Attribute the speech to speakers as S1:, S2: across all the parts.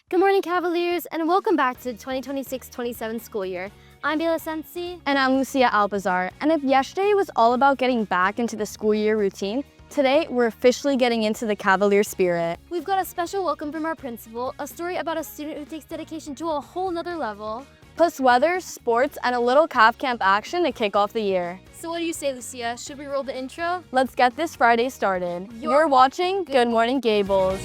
S1: Good morning, Cavaliers, and welcome back to the 2026-27 school year. I'm Bela Sensi.
S2: And I'm Lucia Alpazar. And if yesterday was all about getting back into the school year routine, today we're officially getting into the Cavalier spirit.
S1: We've got a special welcome from our principal, a story about a student who takes dedication to a whole nother level,
S2: plus weather, sports, and a little Cav Camp action to kick off the year.
S1: So what do you say, Lucia? Should we roll the intro?
S2: Let's get this Friday started. You're watching Good Morning Gables.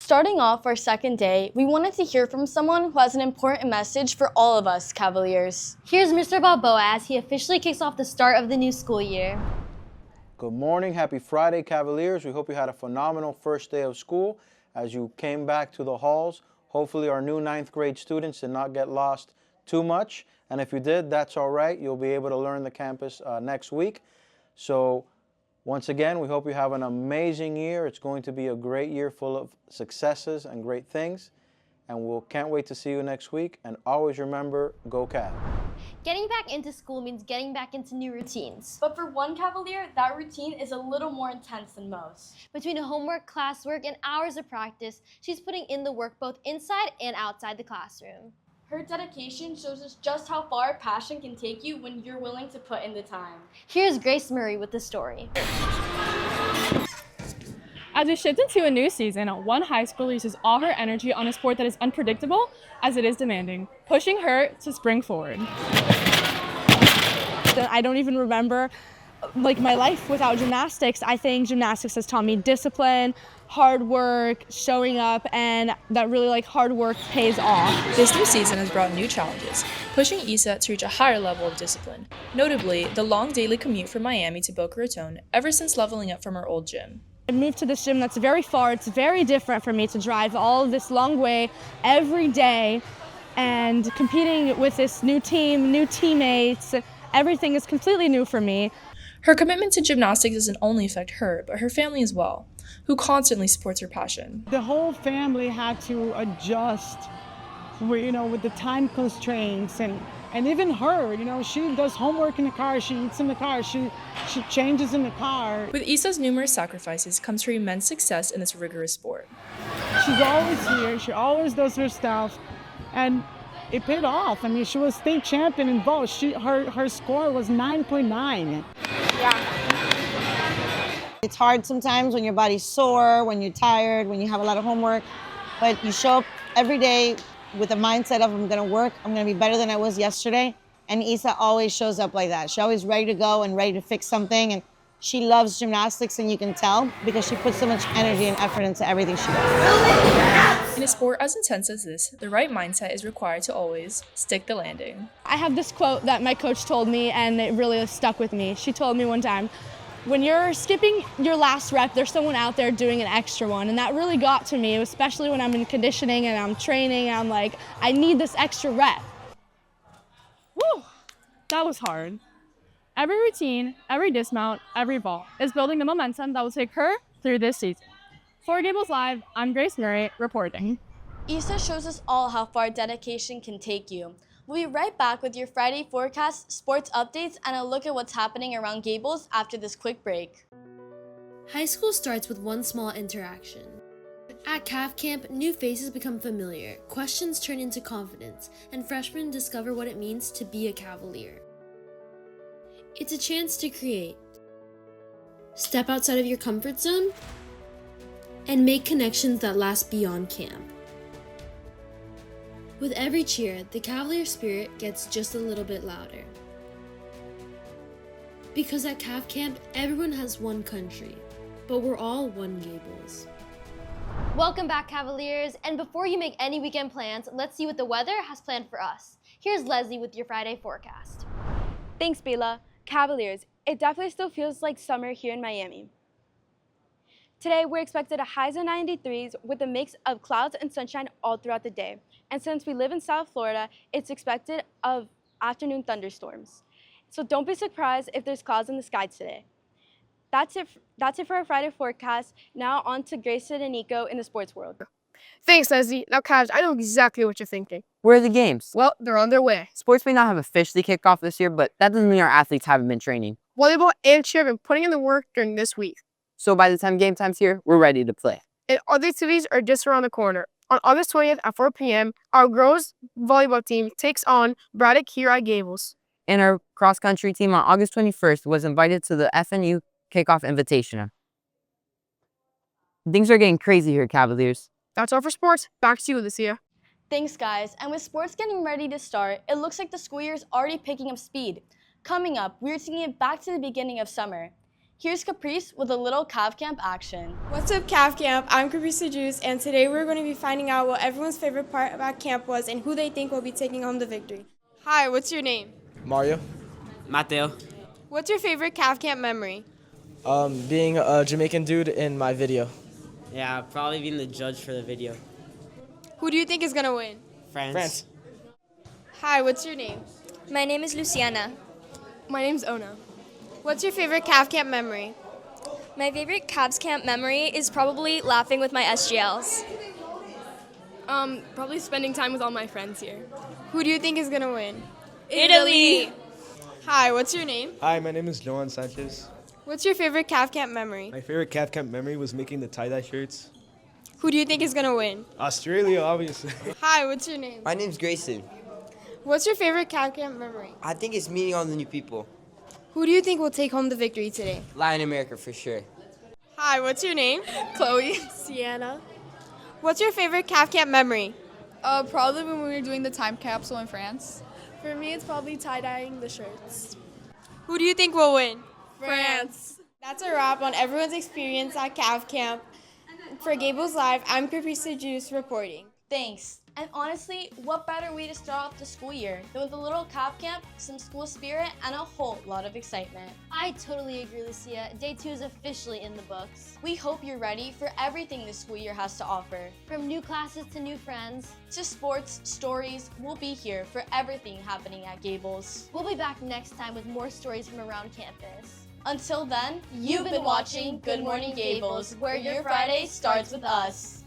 S2: Starting off our second day, we wanted to hear from someone who has an important message for all of us Cavaliers.
S1: Here's Mr. Balboa as he officially kicks off the start of the new school year.
S3: Good morning, happy Friday, Cavaliers. We hope you had a phenomenal first day of school as you came back to the halls. Hopefully our new 9th grade students did not get lost too much. And if you did, that's all right. You'll be able to learn the campus next week. So once again, we hope you have an amazing year. It's going to be a great year full of successes and great things. And can't wait to see you next week. And always remember, go Cav.
S1: Getting back into school means getting back into new routines.
S2: But for one Cavalier, that routine is a little more intense than most.
S1: Between homework, classwork, and hours of practice, she's putting in the work both inside and outside the classroom.
S2: Her dedication shows us just how far passion can take you when you're willing to put in the time.
S1: Here's Grace Murray with the story.
S4: As we shift into a new season, one high schooler uses all her energy on a sport that is unpredictable as it is demanding, pushing her to spring forward.
S5: I don't even remember my life without gymnastics. I think gymnastics has taught me discipline, hard work, showing up, and that really hard work pays off.
S6: This new season has brought new challenges, pushing Issa to reach a higher level of discipline, notably the long daily commute from Miami to Boca Raton ever since leveling up from her old gym.
S5: I moved to this gym that's very far. It's very different for me to drive all this long way every day and competing with this new team, new teammates. Everything is completely new for me.
S6: Her commitment to gymnastics doesn't only affect her, but her family as well, who constantly supports her passion.
S7: The whole family had to adjust, with the time constraints, and even her, she does homework in the car, she eats in the car, she changes in the car.
S6: With Issa's numerous sacrifices comes her immense success in this rigorous sport.
S7: She's always here, she always does her stuff, and it paid off. I mean, she was state champion in both. Her score was 9.9.
S8: It's hard sometimes when your body's sore, when you're tired, when you have a lot of homework, but you show up every day with a mindset of I'm gonna work, I'm gonna be better than I was yesterday, and Issa always shows up like that. She's always ready to go and ready to fix something, and she loves gymnastics, and you can tell because she puts so much energy and effort into everything she does.
S6: In a sport as intense as this, the right mindset is required to always stick the landing.
S5: I have this quote that my coach told me, and it really stuck with me. She told me one time, when you're skipping your last rep, there's someone out there doing an extra one. And that really got to me, especially when I'm in conditioning and I'm training. And I'm like, I need this extra rep.
S4: Woo! That was hard. Every routine, every dismount, every vault is building the momentum that will take her through this season. For Gables Live, I'm Grace Murray reporting.
S2: Issa shows us all how far dedication can take you. We'll be right back with your Friday forecast, sports updates, and a look at what's happening around Gables after this quick break.
S1: High school starts with one small interaction. At Cav Camp, new faces become familiar, questions turn into confidence, and freshmen discover what it means to be a Cavalier. It's a chance to create, step outside of your comfort zone, and make connections that last beyond camp. With every cheer, the Cavalier spirit gets just a little bit louder. Because at Cav Camp, everyone has one country, but we're all one Gables. Welcome back, Cavaliers, and before you make any weekend plans, let's see what the weather has planned for us. Here's Leslie with your Friday forecast.
S2: Thanks, Bela. Cavaliers, it definitely still feels like summer here in Miami. Today, we're expected a highs of 93s with a mix of clouds and sunshine all throughout the day. And since we live in South Florida, it's expected of afternoon thunderstorms. So don't be surprised if there's clouds in the sky today. That's it for our Friday forecast. Now on to Grayson and Nico in the sports world.
S9: Thanks, Leslie. Now, Cavs, I know exactly what you're thinking.
S10: Where are the games?
S9: Well, they're on their way.
S10: Sports may not have officially kicked off this year, but that doesn't mean our athletes haven't been training.
S9: Volleyball and cheer have been putting in the work during this week.
S10: So by the time game time's here, we're ready to play.
S9: And other activities are just around the corner. On August 20th at 4 p.m., our girls volleyball team takes on Braddock here at Gables.
S10: And our cross-country team on August 21st was invited to the FNU Kickoff Invitational. Things are getting crazy here, Cavaliers.
S9: That's all for sports. Back to you, Lucia.
S2: Thanks, guys. And with sports getting ready to start, it looks like the school year is already picking up speed. Coming up, we're taking it back to the beginning of summer. Here's Caprice with a little Cav Camp action.
S11: What's up, Cav Camp? I'm Caprice Juice, and today we're going to be finding out what everyone's favorite part about camp was and who they think will be taking home the victory. Hi, what's your name?
S12: Mario.
S13: Mateo.
S11: What's your favorite Cav Camp memory?
S12: Being a Jamaican dude in my video.
S13: Yeah, probably being the judge for the video.
S11: Who do you think is going to win?
S13: France.
S11: Hi, what's your name?
S14: My name is Luciana.
S11: My name's Ona. What's your favorite Cav Camp memory?
S14: My favorite Cavs Camp memory is probably laughing with my SGLs.
S11: Probably spending time with all my friends here. Who do you think is going to win?
S14: Italy!
S11: Hi, what's your name?
S15: Hi, my name is Johan Sanchez.
S11: What's your favorite Cav Camp memory?
S15: My favorite Cav Camp memory was making the tie-dye shirts.
S11: Who do you think is going to win?
S15: Australia, obviously.
S11: Hi, what's your name?
S16: My name's Grayson.
S11: What's your favorite Cav Camp memory?
S16: I think it's meeting all the new people.
S11: Who do you think will take home the victory today?
S16: Latin America for sure.
S11: Hi, what's your name?
S17: Chloe. Sienna.
S11: What's your favorite Cav Camp memory?
S17: Probably when we were doing the time capsule in France. For me, it's probably tie-dyeing the shirts.
S11: Who do you think will win?
S17: France.
S11: That's a wrap on everyone's experience at Cav Camp. For Gables Live, I'm Caprice Juice reporting.
S2: Thanks. And honestly, what better way to start off the school year than with a little Cav Camp, some school spirit, and a whole lot of excitement.
S1: I totally agree, Lucia. Day 2 is officially in the books.
S2: We hope you're ready for everything the school year has to offer.
S1: From new classes to new friends.
S2: To sports, stories, we'll be here for everything happening at Gables.
S1: We'll be back next time with more stories from around campus.
S2: Until then, you've been watching Good Morning Gables, where your Friday starts with us.